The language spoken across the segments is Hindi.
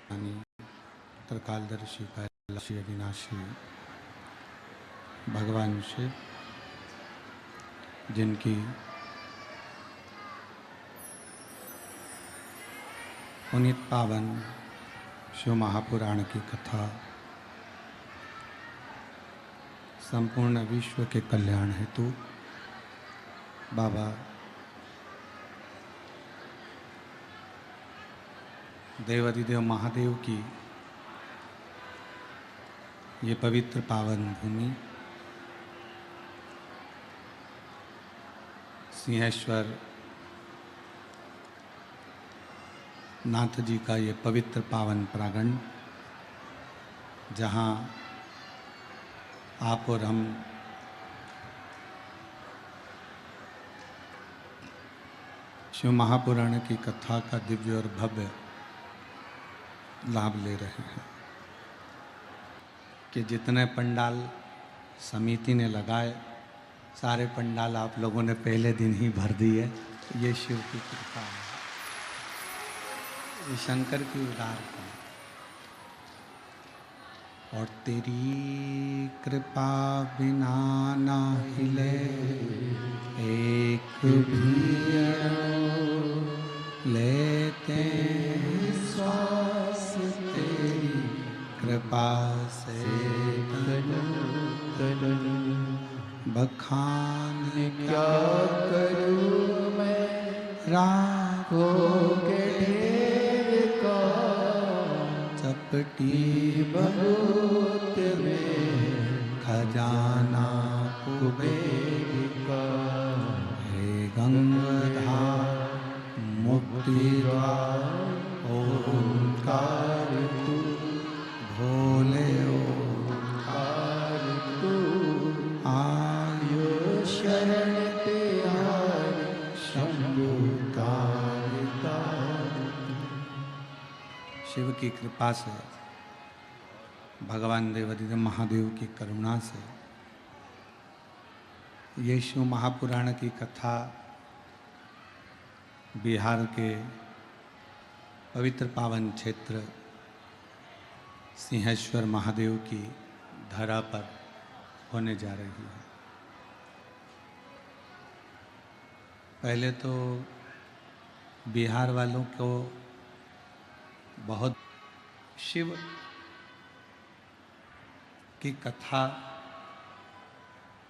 त्रिकालदर्शी कैलाशी अविनाशी भगवान शिव, जिनकी पुनीत पावन शिव महापुराण की कथा संपूर्ण विश्व के कल्याण हेतु बाबा देवाधिदेव महादेव की ये पवित्र पावन भूमि सिंहेश्वर नाथ जी का ये पवित्र पावन प्रांगण, जहाँ आप और हम शिव महापुराण की कथा का दिव्य और भव्य लाभ ले रहे हैं कि जितने पंडाल समिति ने लगाए सारे पंडाल आप लोगों ने पहले दिन ही भर दिए। ये शिव की कृपा है, ये शंकर की उदारता है। और तेरी कृपा बिना ना हिले एक भी लेते श्वास, तेरी कृपा से बखान क्या करूँ मैं राखों के ढेर का, चपटी बहुत में खजाना कुबेर का। हे गंगाधार मुक्ति द्वार ओंकार तू, भोले ओंकार तू, आयु शरण तेरी शंभु कारिका। शिव की कृपा से, भगवान देवाधिदेव महादेव की करुणा से ये शिव महापुराण की कथा बिहार के पवित्र पावन क्षेत्र सिंहेश्वर महादेव की धरा पर होने जा रही है। पहले तो बिहार वालों को बहुत शिव की कथा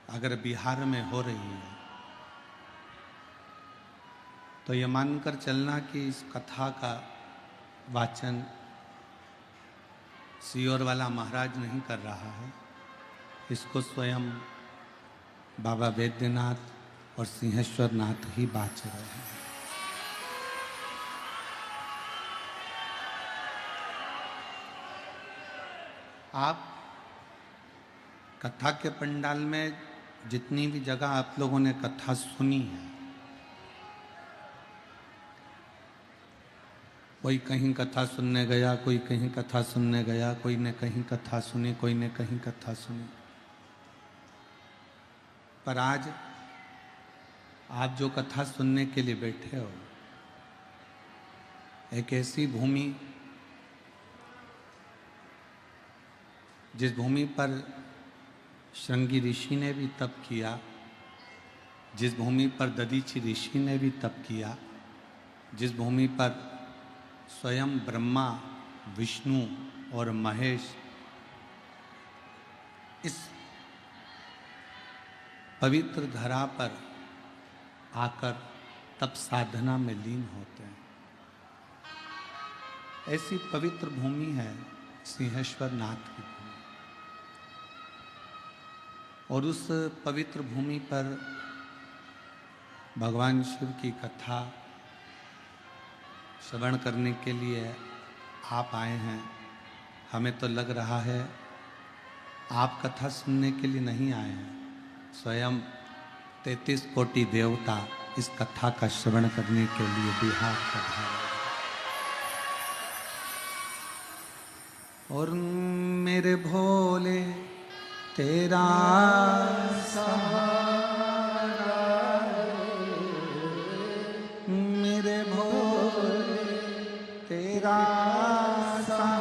अगर बिहार में हो रही है तो ये मानकर चलना कि इस कथा का वाचन सियोर वाला महाराज नहीं कर रहा है, इसको स्वयं बाबा वैद्यनाथ और सिंहेश्वर नाथ ही बाच रहे हैं। आप कथा के पंडाल में जितनी भी जगह आप लोगों ने कथा सुनी है, कोई कहीं कथा सुनने गया, कोई कहीं कथा सुनने गया, कोई ने कहीं कथा सुनी, कोई ने कहीं कथा सुनी, पर आज आप जो कथा सुनने के लिए बैठे हो, एक ऐसी भूमि जिस भूमि पर श्रृंगी ऋषि ने भी तप किया, जिस भूमि पर दधीचि ऋषि ने भी तप किया, जिस भूमि पर स्वयं ब्रह्मा, विष्णु और महेश इस पवित्र धरा पर आकर तप साधना में लीन होते हैं, ऐसी पवित्र भूमि है सिंहेश्वर नाथ की भूमि। और उस पवित्र भूमि पर भगवान शिव की कथा श्रवण करने के लिए आप आए हैं। हमें तो लग रहा है आप कथा सुनने के लिए नहीं आए हैं, स्वयं 33 कोटि देवता इस कथा का श्रवण करने के लिए बिहार पधारे। और मेरे भोले तेरा सहारा, मेरे भोले तेरा सहारा,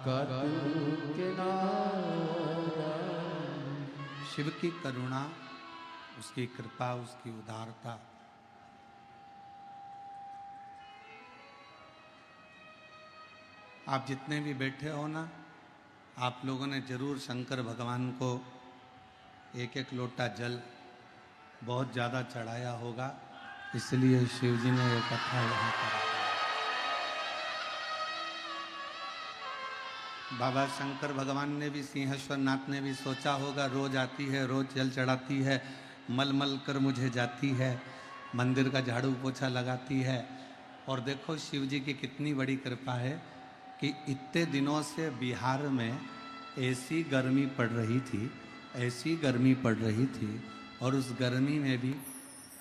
कटु किनारा। शिव की करुणा, उसकी कृपा, उसकी उदारता आप जितने भी बैठे हो ना, आप लोगों ने जरूर शंकर भगवान को एक एक लोटा जल बहुत ज़्यादा चढ़ाया होगा, इसलिए शिव जी ने ये कथा यहाँ करा। बाबा शंकर भगवान ने भी, सिंहेश्वर नाथ ने भी सोचा होगा, रोज आती है, रोज जल चढ़ाती है, मल मल कर मुझे जाती है, मंदिर का झाड़ू पोछा लगाती है। और देखो शिव जी की कितनी बड़ी कृपा है कि इतने दिनों से बिहार में ऐसी गर्मी पड़ रही थी, ऐसी गर्मी पड़ रही थी, और उस गर्मी में भी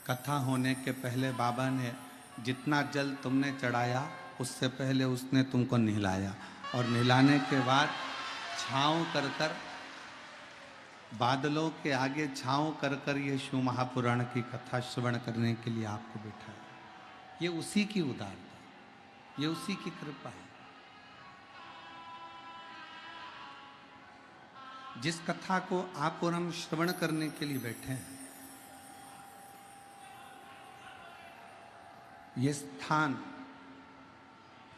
कथा होने के पहले बाबा ने जितना जल तुमने चढ़ाया उससे पहले उसने तुमको नहलाया, और नहलाने के बाद छाँव कर कर, बादलों के आगे छाँव कर कर ये शिव महापुराण की कथा श्रवण करने के लिए आपको बैठाया। ये उसी की उदारता, ये उसी की कृपा है। जिस कथा को आप और हम श्रवण करने के लिए बैठे हैं, ये स्थान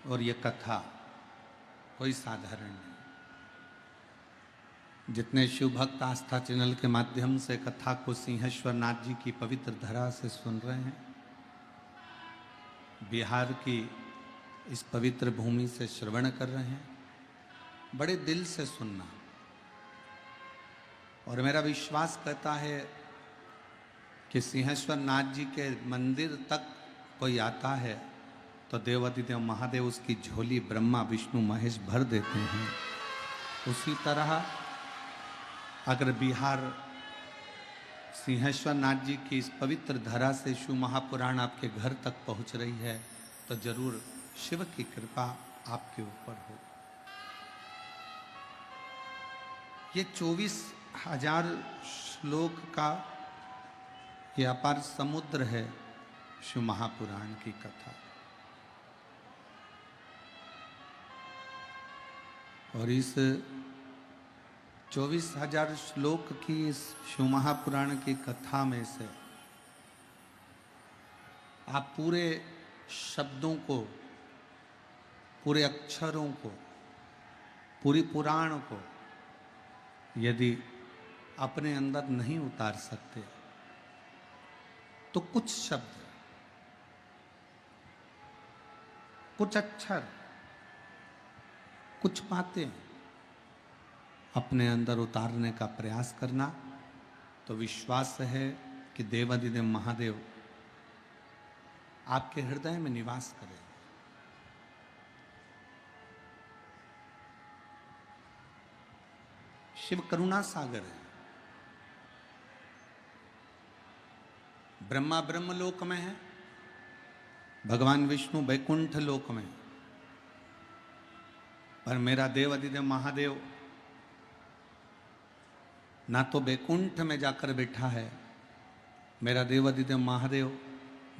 और ये कथा कोई साधारण नहीं। जितने शिव भक्त आस्था चैनल के माध्यम से कथा को सिंहेश्वर नाथ जी की पवित्र धरा से सुन रहे हैं, बिहार की इस पवित्र भूमि से श्रवण कर रहे हैं, बड़े दिल से सुनना। और मेरा विश्वास कहता है कि सिंहेश्वर नाथ जी के मंदिर तक कोई आता है तो देवाधिदेव महादेव उसकी झोली ब्रह्मा विष्णु महेश भर देते हैं। उसी तरह अगर बिहार सिंहेश्वर नाथ जी की इस पवित्र धरा से शिव महापुराण आपके घर तक पहुंच रही है तो जरूर शिव की कृपा आपके ऊपर हो। ये 24,000 श्लोक का ये अपार समुद्र है शिव महापुराण की कथा। और इस 24,000 श्लोक की इस शिव महापुराण की कथा में से आप पूरे शब्दों को, पूरे अक्षरों को, पूरी पुराण को यदि अपने अंदर नहीं उतार सकते तो कुछ शब्द, कुछ अक्षर, कुछ बातें अपने अंदर उतारने का प्रयास करना, तो विश्वास है कि देवाधिदेव महादेव आपके हृदय में निवास करें। शिव करुणा सागर है। ब्रह्मा ब्रह्मलोक में है, भगवान विष्णु वैकुंठ लोक में, पर मेरा देवाधिदेव महादेव ना तो वैकुंठ में जाकर बैठा है, मेरा देवाधिदेव महादेव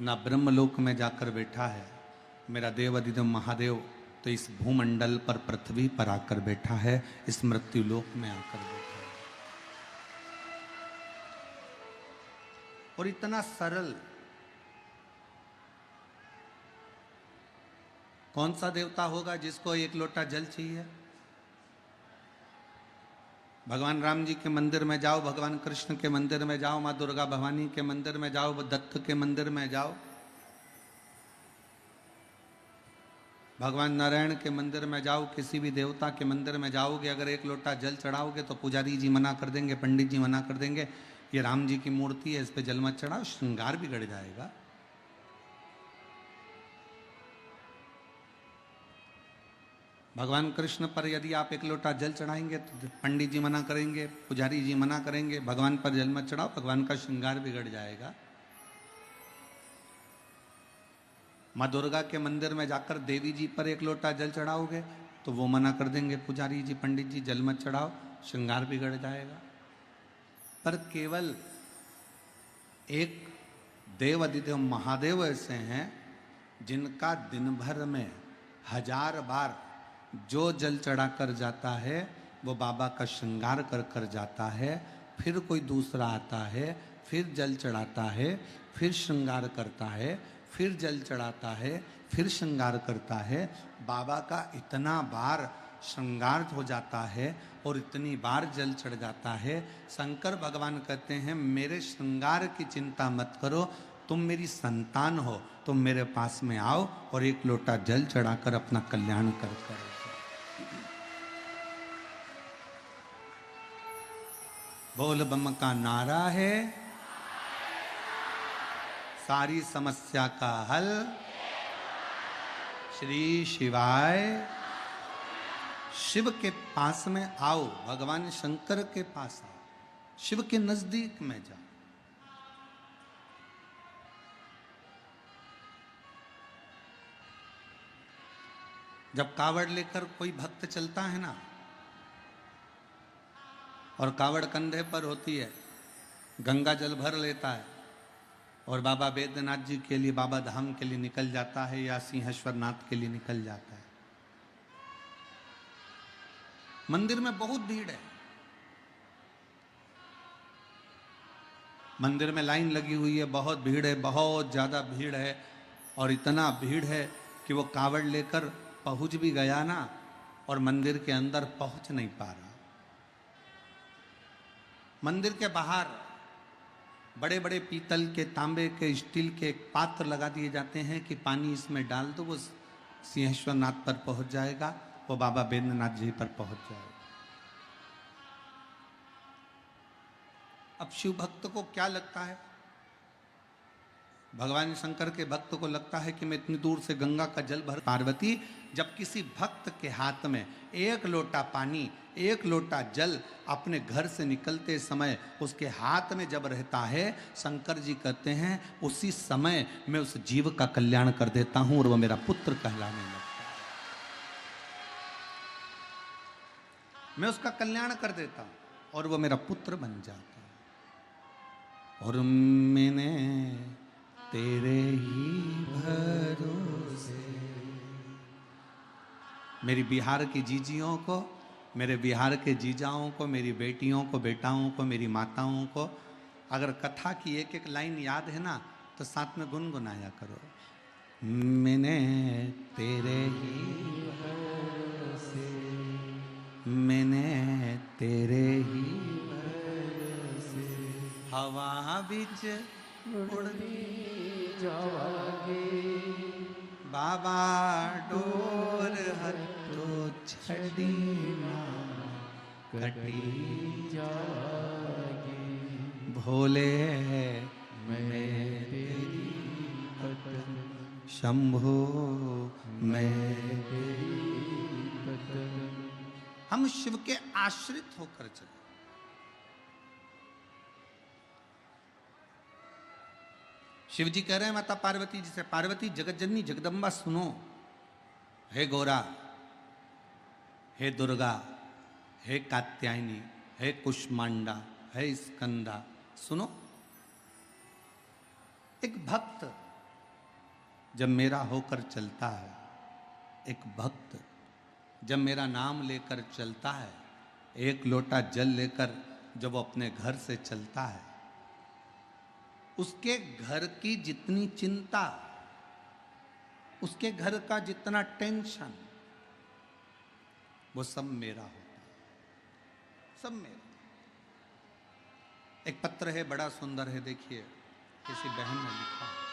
ना ब्रह्मलोक में जाकर बैठा है, मेरा देवाधिदेव महादेव तो इस भूमंडल पर, पृथ्वी पर आकर बैठा है, इस मृत्यु लोक में आकर बैठा है। और इतना सरल, कौन सा देवता होगा जिसको एक लोटा जल चाहिए? भगवान राम जी के मंदिर में जाओ, भगवान कृष्ण के मंदिर में जाओ, माँ दुर्गा भवानी के मंदिर में जाओ, दत्त के मंदिर में जाओ, भगवान नारायण के मंदिर में जाओ, किसी भी देवता के मंदिर में जाओगे, अगर एक लोटा जल चढ़ाओगे तो पुजारी जी मना कर देंगे, पंडित जी मना कर देंगे, ये राम जी की मूर्ति है, इस पे जल मत चढ़ाओ, श्रृंगार बिगड़ जाएगा। भगवान कृष्ण पर यदि आप एक लोटा जल चढ़ाएंगे तो पंडित जी मना करेंगे, पुजारी जी मना करेंगे, भगवान पर जल मत चढ़ाओ, भगवान का श्रृंगार बिगड़ जाएगा। माँ दुर्गा के मंदिर में जाकर देवी जी पर एक लोटा जल चढ़ाओगे तो वो मना कर देंगे, पुजारी जी पंडित जी जल मत चढ़ाओ, श्रृंगार बिगड़ जाएगा। पर केवल एक देवाधिदेव महादेव ऐसे हैं जिनका दिन भर में 1000 बार जो जल चढ़ा कर जाता है वो बाबा का श्रृंगार कर कर जाता है। फिर कोई दूसरा आता है, फिर जल चढ़ाता है, फिर श्रृंगार करता है, फिर जल चढ़ाता है, फिर श्रृंगार करता है। बाबा का इतना बार श्रृंगार हो जाता है और इतनी बार जल चढ़ जाता है। शंकर भगवान कहते हैं मेरे श्रृंगार की चिंता मत करो, तुम मेरी संतान हो, तुम मेरे पास में आओ और एक लोटा जल चढ़ाकर अपना कल्याण कर। बोल बम का नारा है, सारी समस्या का हल श्री शिवाय। शिव के पास में आओ, भगवान शंकर के पास आओ, शिव के नजदीक में जाओ। जब कावड़ लेकर कोई भक्त चलता है ना, और कावड़ कंधे पर होती है, गंगा जल भर लेता है और बाबा बैद्यनाथ जी के लिए, बाबा धाम के लिए निकल जाता है या सिंहेश्वर नाथ के लिए निकल जाता है। मंदिर में बहुत भीड़ है, मंदिर में लाइन लगी हुई है, बहुत भीड़ है, बहुत ज्यादा भीड़ है। और इतना भीड़ है कि वो कावड़ लेकर पहुंच भी गया ना, और मंदिर के अंदर पहुंच नहीं पा रहा। मंदिर के बाहर बड़े बड़े पीतल के, तांबे के, स्टील के पात्र लगा दिए जाते हैं कि पानी इसमें डाल दो, वो सिंहेश्वर नाथ पर पहुंच जाएगा, वो बाबा बैद्यनाथ जी पर पहुंच जाएगा। अब शिव भक्त को क्या लगता है, भगवान शंकर के भक्त को लगता है कि मैं इतनी दूर से गंगा का जल भर। पार्वती, जब किसी भक्त के हाथ में एक लोटा पानी, एक लोटा जल अपने घर से निकलते समय उसके हाथ में जब रहता है, शंकर जी कहते हैं उसी समय मैं उस जीव का कल्याण कर देता हूं और वह मेरा पुत्र कहलाने लगता है। मैं उसका कल्याण कर देता हूं और वह मेरा पुत्र बन जाता है। और मैंने तेरे ही भरोसे, मेरी बिहार की जीजियों को, मेरे बिहार के जीजाओं को, मेरी बेटियों को, बेटाओं को, मेरी माताओं को, अगर कथा की एक एक लाइन याद है ना तो साथ में गुनगुनाया करो। मैंने तेरे ही भरोसे, मैंने तेरे ही भरोसे, हवा बीच उड़ती जावागे, बाबा डोर हतो छड़ी ना कटी जावागे, भोले मैं तेरी भक्त, शंभो मैं। तेरी भक्त। हम शिव के आश्रित होकर चले। शिव जी कह रहे हैं माता पार्वती जी से, पार्वती जगत जननी जगदम्बा सुनो, हे गौरा, हे दुर्गा, हे कात्यायनी, हे कुष्मांडा, हे स्कंदा, सुनो। एक भक्त जब मेरा होकर चलता है, एक भक्त जब मेरा नाम लेकर चलता है, एक लोटा जल लेकर जब वो अपने घर से चलता है, उसके घर की जितनी चिंता, उसके घर का जितना टेंशन, वो सब मेरा होता है, सब मेरा। एक पत्र है, बड़ा सुंदर है, देखिए किसी बहन ने लिखा है।